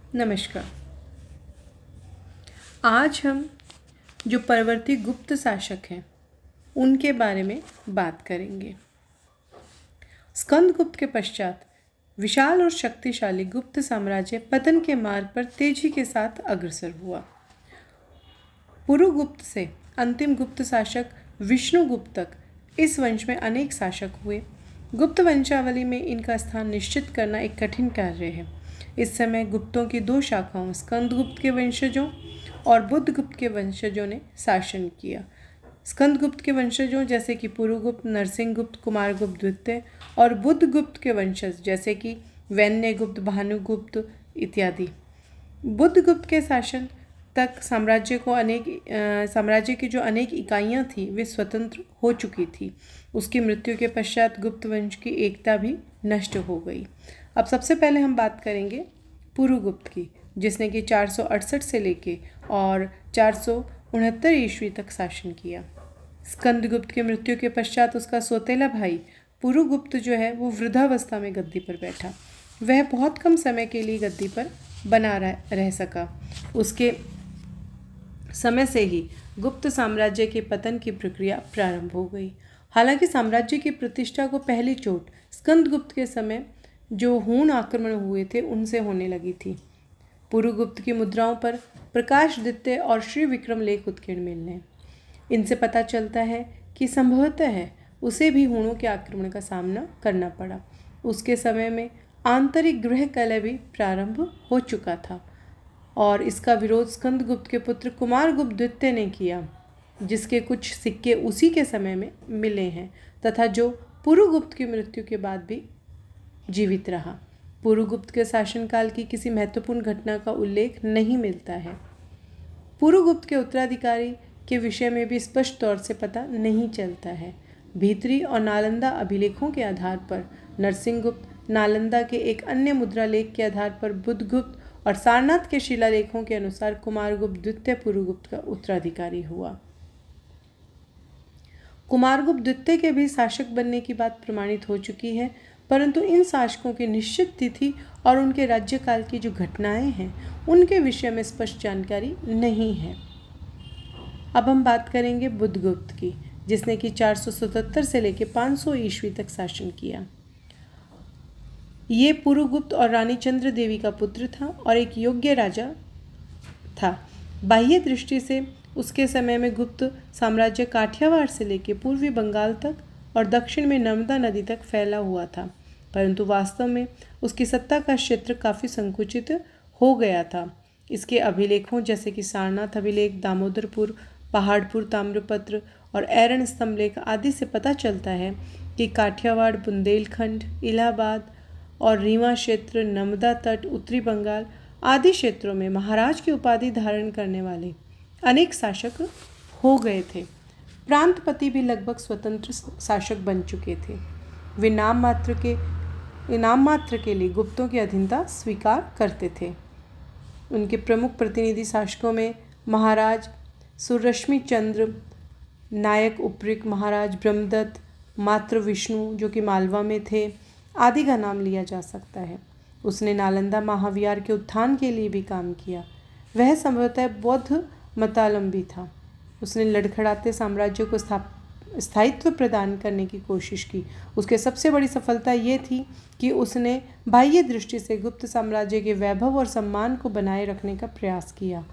नमस्कार। आज हम जो परवर्ती गुप्त शासक हैं उनके बारे में बात करेंगे। स्कंदगुप्त के पश्चात विशाल और शक्तिशाली गुप्त साम्राज्य पतन के मार्ग पर तेजी के साथ अग्रसर हुआ। पुरुगुप्त से अंतिम गुप्त शासक विष्णुगुप्त तक इस वंश में अनेक शासक हुए। गुप्त वंशावली में इनका स्थान निश्चित करना एक कठिन कार्य है। इस समय गुप्तों की दो शाखाओं स्कंदगुप्त के वंशजों और बुद्धगुप्त के वंशजों ने शासन किया। स्कंदगुप्त के वंशजों जैसे कि पुरुगुप्त, नरसिंहगुप्त, कुमारगुप्त द्वितीय और बुद्धगुप्त के वंशज जैसे कि वैन्यगुप्त, भानुगुप्त इत्यादि। बुद्धगुप्त के शासन तक साम्राज्य की जो अनेक इकाइयां थी वे स्वतंत्र हो चुकी थी। उसकी मृत्यु के पश्चात गुप्त वंश की एकता भी नष्ट हो गई। अब सबसे पहले हम बात करेंगे पुरुगुप्त की, जिसने कि 468 से लेके और 469 ईस्वी तक शासन किया। स्कंदगुप्त की मृत्यु के पश्चात उसका सौतेला भाई पुरुगुप्त जो है वो वृद्धावस्था में गद्दी पर बैठा। वह बहुत कम समय के लिए गद्दी पर बना रह सका। उसके समय से ही गुप्त साम्राज्य के पतन की प्रक्रिया प्रारंभ हो गई। हालांकि साम्राज्य की प्रतिष्ठा को पहली चोट स्कंदगुप्त के समय जो हूण आक्रमण हुए थे उनसे होने लगी थी। पुरुगुप्त की मुद्राओं पर प्रकाशदित्य और श्री विक्रम लेख उत्कीर्ण मिलने इनसे पता चलता है कि संभवतः उसे भी हूणों के आक्रमण का सामना करना पड़ा। उसके समय में आंतरिक गृह कलह भी प्रारंभ हो चुका था और इसका विरोध स्कंदगुप्त के पुत्र कुमारगुप्त द्वितीय ने किया, जिसके कुछ सिक्के उसी के समय में मिले हैं तथा जो पुरुगुप्त की मृत्यु के बाद भी जीवित रहा। पुरुगुप्त के शासनकाल की किसी महत्वपूर्ण घटना का उल्लेख नहीं मिलता है। पुरुगुप्त के उत्तराधिकारी के विषय में भी स्पष्ट तौर से पता नहीं चलता है। भीतरी और नालंदा अभिलेखों के आधार पर नरसिंहगुप्त, नालंदा के एक अन्य मुद्रा लेख के आधार पर बुद्धगुप्त और सारनाथ के शिलालेखों के अनुसार कुमारगुप्त द्वितीय पुरुगुप्त का उत्तराधिकारी हुआ। कुमारगुप्त द्वितीय के भी शासक बनने की बात प्रमाणित हो चुकी है, परंतु इन शासकों की निश्चित तिथि और उनके राज्यकाल की जो घटनाएं हैं उनके विषय में स्पष्ट जानकारी नहीं है। अब हम बात करेंगे बुद्धगुप्त की, जिसने कि 477 से लेकर 500 ईस्वी तक शासन किया। ये पुरुगुप्त और रानी चंद्र देवी का पुत्र था और एक योग्य राजा था। बाह्य दृष्टि से उसके समय में गुप्त साम्राज्य काठियावाड़ से लेकर पूर्वी बंगाल तक और दक्षिण में नर्मदा नदी तक फैला हुआ था, परंतु वास्तव में उसकी सत्ता का क्षेत्र काफ़ी संकुचित हो गया था। इसके अभिलेखों जैसे कि सारनाथ अभिलेख, दामोदरपुर, पहाड़पुर ताम्रपत्र और ऐरण स्तंभलेख आदि से पता चलता है कि काठियावाड़, बुंदेलखंड, इलाहाबाद और रीवा क्षेत्र, नर्मदा तट, उत्तरी बंगाल आदि क्षेत्रों में महाराज की उपाधि धारण करने वाले अनेक शासक हो गए थे। प्रांतपति भी लगभग स्वतंत्र शासक बन चुके थे। वे नाम मात्र के लिए गुप्तों की अधीनता स्वीकार करते थे। उनके प्रमुख प्रतिनिधि शासकों में महाराज सुरश्मि चंद्र, नायक उपरिक, महाराज ब्रह्मदत्त, मात्र विष्णु जो कि मालवा में थे आदि का नाम लिया जा सकता है। उसने नालंदा महाविहार के उत्थान के लिए भी काम किया। वह संभवतः बौद्ध मतावलंबी था। उसने लड़खड़ाते साम्राज्य को स्थायित्व प्रदान करने की कोशिश की। उसके सबसे बड़ी सफलता ये थी कि उसने बाह्य दृष्टि से गुप्त साम्राज्य के वैभव और सम्मान को बनाए रखने का प्रयास किया।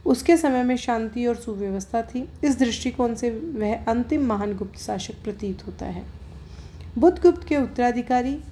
उसके समय में शांति और सुव्यवस्था थी। इस दृष्टिकोण से वह अंतिम महान गुप्त शासक प्रतीत होता है। बुद्धगुप्त के उत्तराधिकारी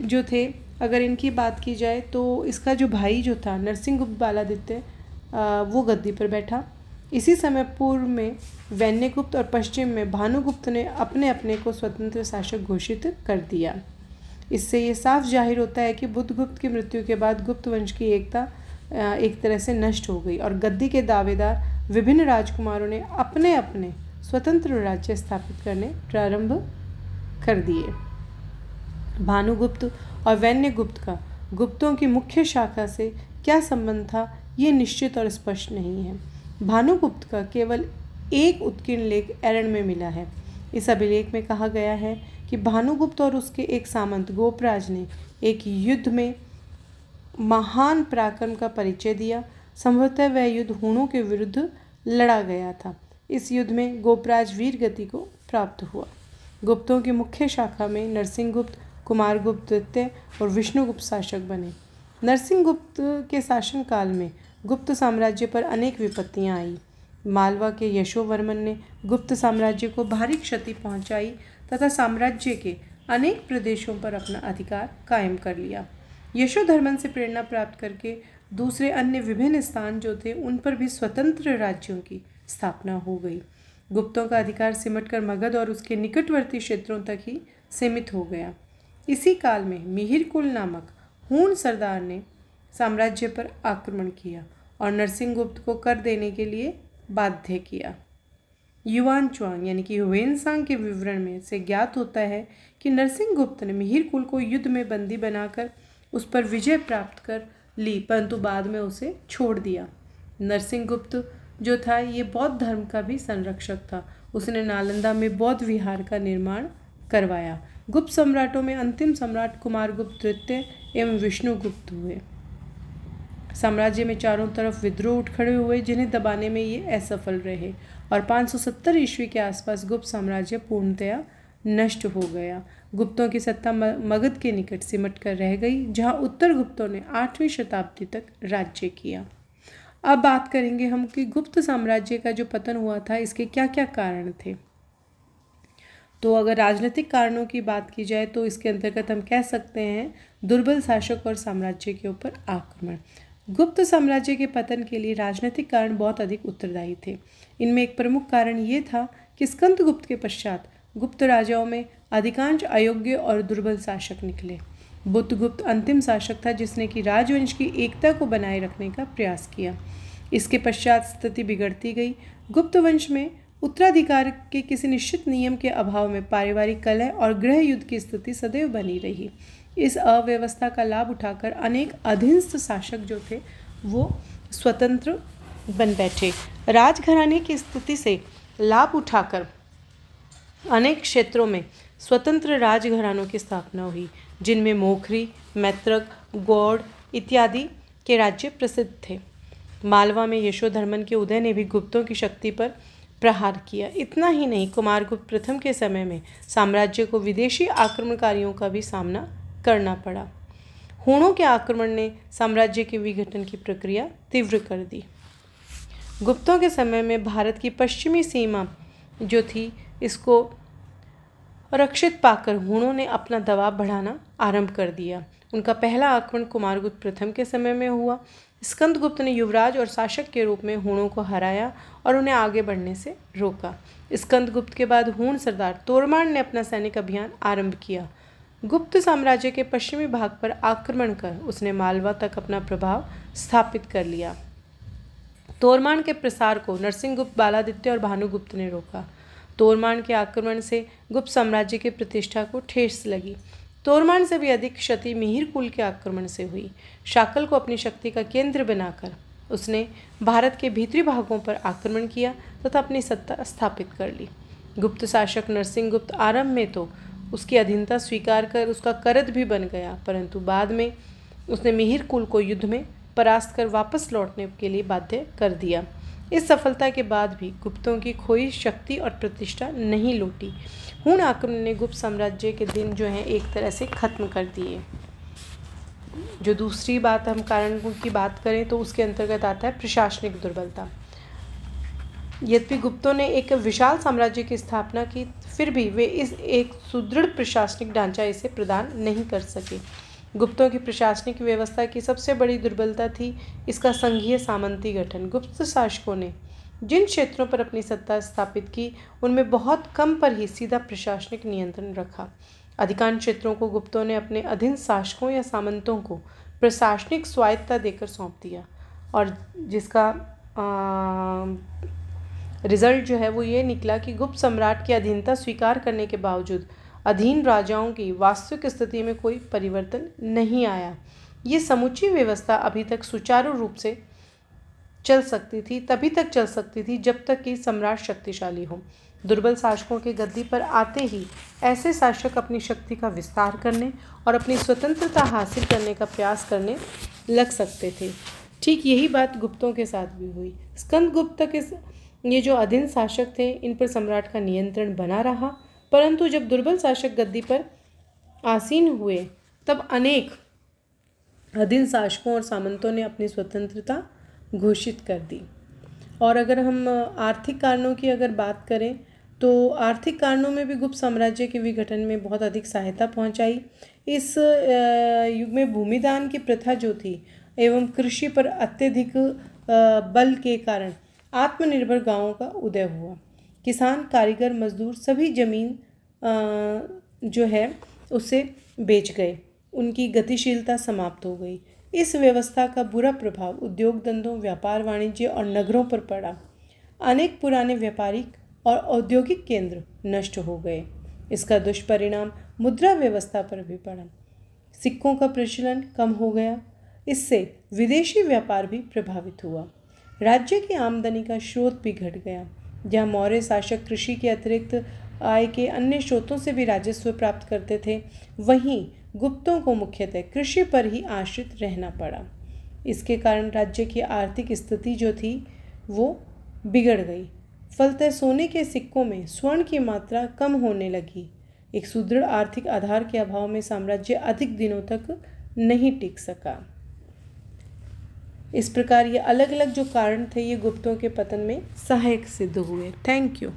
जो थे, अगर इनकी बात की जाए तो इसका जो भाई जो था नरसिंहगुप्त बालादित्य वो गद्दी पर बैठा। इसी समय पूर्व में वैन्यगुप्त और पश्चिम में भानुगुप्त ने अपने अपने को स्वतंत्र शासक घोषित कर दिया। इससे ये साफ जाहिर होता है कि बुद्धगुप्त की मृत्यु के बाद गुप्त वंश की एकता एक तरह से नष्ट हो गई और गद्दी के दावेदार विभिन्न राजकुमारों ने अपने अपने स्वतंत्र राज्य स्थापित करने प्रारंभ कर दिए। भानुगुप्त और वैन्यगुप्त का गुप्तों की मुख्य शाखा से क्या संबंध था ये निश्चित और स्पष्ट नहीं है। भानुगुप्त का केवल एक उत्कीर्ण लेख ऐरण में मिला है। इस अभिलेख में कहा गया है कि भानुगुप्त और उसके एक सामंत गोपराज ने एक युद्ध में महान पराक्रम का परिचय दिया। संभवतः वह युद्ध हूणों के विरुद्ध लड़ा गया था। इस युद्ध में गोपराज वीर गति को प्राप्त हुआ। गुप्तों की मुख्य शाखा में नरसिंहगुप्त, कुमारगुप्त द्वितीय और विष्णुगुप्त शासक बने। नरसिंहगुप्त के शासनकाल में गुप्त साम्राज्य पर अनेक विपत्तियां आई। मालवा के यशोवर्मन ने गुप्त साम्राज्य को भारी क्षति पहुंचाई तथा साम्राज्य के अनेक प्रदेशों पर अपना अधिकार कायम कर लिया। यशोधर्मन से प्रेरणा प्राप्त करके दूसरे अन्य विभिन्न स्थान जो थे उन पर भी स्वतंत्र राज्यों की स्थापना हो गई। गुप्तों का अधिकार सिमटकर मगध और उसके निकटवर्ती क्षेत्रों तक ही सीमित हो गया। इसी काल में मिहिरकुल नामक हूण सरदार ने साम्राज्य पर आक्रमण किया और नरसिंहगुप्त को कर देने के लिए बाध्य किया। युआन च्वांग यानी कि ह्वेनसांग के विवरण में से ज्ञात होता है कि नरसिंहगुप्त ने मिहिरकुल को युद्ध में बंदी बनाकर उस पर विजय प्राप्त कर ली, परंतु बाद में उसे छोड़ दिया। नरसिंहगुप्त जो था ये बौद्ध धर्म का भी संरक्षक था। उसने नालंदा में बौद्ध विहार का निर्माण करवाया। गुप्त सम्राटों में अंतिम सम्राट कुमारगुप्त द्वितीय एवं विष्णुगुप्त हुए। साम्राज्य में चारों तरफ विद्रोह उठ खड़े हुए जिन्हें दबाने में ये असफल रहे और 570 ईस्वी के आसपास गुप्त साम्राज्य पूर्णतया नष्ट हो गया। गुप्तों की सत्ता मगध के निकट सिमट कर रह गई, जहां उत्तर गुप्तों ने 8वीं शताब्दी तक राज्य किया। अब बात करेंगे हम कि गुप्त साम्राज्य का जो पतन हुआ था इसके क्या क्या कारण थे। तो अगर राजनीतिक कारणों की बात की जाए तो इसके अंतर्गत हम कह सकते हैं दुर्बल शासक और साम्राज्य के ऊपर आक्रमण। गुप्त साम्राज्य के पतन के लिए राजनीतिक कारण बहुत अधिक उत्तरदायी थे। इनमें एक प्रमुख कारण ये था कि स्कंदगुप्त के पश्चात गुप्त राजाओं में अधिकांश अयोग्य और दुर्बल शासक निकले। बुद्धगुप्त अंतिम शासक था जिसने कि राजवंश की एकता को बनाए रखने का प्रयास किया। इसके पश्चात स्थिति बिगड़ती गई। गुप्त वंश में उत्तराधिकार के किसी निश्चित नियम के अभाव में पारिवारिक कलह और गृह युद्ध की स्थिति सदैव बनी रही। इस अव्यवस्था का लाभ उठाकर अनेक अधीनस्थ शासक जो थे वो स्वतंत्र बन बैठे। राजघराने की स्थिति से लाभ उठाकर अनेक क्षेत्रों में स्वतंत्र राजघरानों की स्थापना हुई, जिनमें मोखरी, मैत्रक, गौड़ इत्यादि के राज्य प्रसिद्ध थे। मालवा में यशोधर्मन के उदय ने भी गुप्तों की शक्ति पर प्रहार किया। इतना ही नहीं, कुमारगुप्त प्रथम के समय में साम्राज्य को विदेशी आक्रमणकारियों का भी सामना करना पड़ा। हूणों के आक्रमण ने साम्राज्य के विघटन की प्रक्रिया तीव्र कर दी। गुप्तों के समय में भारत की पश्चिमी सीमा जो थी इसको रक्षित पाकर हूणों ने अपना दबाव बढ़ाना आरंभ कर दिया। उनका पहला आक्रमण कुमारगुप्त प्रथम के समय में हुआ। स्कंदगुप्त ने युवराज और शासक के रूप में हूणों को हराया और उन्हें आगे बढ़ने से रोका। स्कंदगुप्त के बाद हूण सरदार तोरमान ने अपना सैनिक अभियान आरंभ किया। गुप्त साम्राज्य के पश्चिमी भाग पर आक्रमण कर उसने मालवा तक अपना प्रभाव स्थापित कर लिया। तोरमान के प्रसार को नरसिंहगुप्त, बालादित्य और भानुगुप्त ने रोका। तोरमान के आक्रमण से गुप्त साम्राज्य की प्रतिष्ठा को ठेस लगी। तोरमान से भी अधिक क्षति मिहिरकुल के आक्रमण से हुई। शाकल को अपनी शक्ति का केंद्र बनाकर उसने भारत के भीतरी भागों पर आक्रमण किया तथा अपनी सत्ता स्थापित कर ली। गुप्त शासक नरसिंहगुप्त आरंभ में तो उसकी अधीनता स्वीकार कर उसका करद भी बन गया, परंतु बाद में उसने मिहिरकुल को युद्ध में परास्त कर वापस लौटने के लिए बाध्य कर दिया। इस सफलता के बाद भी गुप्तों की खोई शक्ति और प्रतिष्ठा नहीं लौटी। हूण आक्रमण ने गुप्त साम्राज्य के दिन जो हैं एक तरह से खत्म कर दिए। जो दूसरी बात हम कारणों की बात करें तो उसके अंतर्गत आता है प्रशासनिक दुर्बलता। यद्यपि गुप्तों ने एक विशाल साम्राज्य की स्थापना की, फिर भी वे इस एक सुदृढ़ प्रशासनिक ढांचा इसे प्रदान नहीं कर सके। गुप्तों की प्रशासनिक व्यवस्था की सबसे बड़ी दुर्बलता थी इसका संघीय सामंती गठन। गुप्त शासकों ने जिन क्षेत्रों पर अपनी सत्ता स्थापित की उनमें बहुत कम पर ही सीधा प्रशासनिक नियंत्रण रखा। अधिकांश क्षेत्रों को गुप्तों ने अपने अधीन शासकों या सामंतों को प्रशासनिक स्वायत्तता देकर सौंप दिया और जिसका रिजल्ट जो है वो ये निकला कि गुप्त सम्राट की अधीनता स्वीकार करने के बावजूद अधीन राजाओं की वास्तविक स्थिति में कोई परिवर्तन नहीं आया। ये समूची व्यवस्था अभी तक सुचारू रूप से तभी तक चल सकती थी जब तक कि सम्राट शक्तिशाली हो। दुर्बल शासकों के गद्दी पर आते ही ऐसे शासक अपनी शक्ति का विस्तार करने और अपनी स्वतंत्रता हासिल करने का प्रयास करने लग सकते थे। ठीक यही बात गुप्तों के साथ भी हुई। स्कंदगुप्त के ये जो अधीन शासक थे, इन पर सम्राट का नियंत्रण बना रहा, परंतु जब दुर्बल शासक गद्दी पर आसीन हुए तब अनेक अधीन शासकों और सामंतों ने अपनी स्वतंत्रता घोषित कर दी। और अगर हम आर्थिक कारणों की अगर बात करें तो आर्थिक कारणों में भी गुप्त साम्राज्य के विघटन में बहुत अधिक सहायता पहुंचाई। इस युग में भूमिदान की प्रथा जो थी एवं कृषि पर अत्यधिक बल के कारण आत्मनिर्भर गांवों का उदय हुआ। किसान, कारीगर, मजदूर सभी जमीन जो है उसे बेच गए। उनकी गतिशीलता समाप्त हो गई। इस व्यवस्था का बुरा प्रभाव उद्योग धंधों, व्यापार वाणिज्य और नगरों पर पड़ा। अनेक पुराने व्यापारिक और औद्योगिक केंद्र नष्ट हो गए। इसका दुष्परिणाम मुद्रा व्यवस्था पर भी पड़ा। सिक्कों का प्रचलन कम हो गया। इससे विदेशी व्यापार भी प्रभावित हुआ। राज्य की आमदनी का स्रोत भी घट गया। जहाँ मौर्य शासक कृषि के अतिरिक्त आय के अन्य स्रोतों से भी राजस्व प्राप्त करते थे, वहीं गुप्तों को मुख्यतः कृषि पर ही आश्रित रहना पड़ा। इसके कारण राज्य की आर्थिक स्थिति जो थी वो बिगड़ गई। फलतः सोने के सिक्कों में स्वर्ण की मात्रा कम होने लगी। एक सुदृढ़ आर्थिक आधार के अभाव में साम्राज्य अधिक दिनों तक नहीं टिक सका। इस प्रकार ये अलग अलग जो कारण थे ये गुप्तों के पतन में सहायक सिद्ध हुए। Thank you.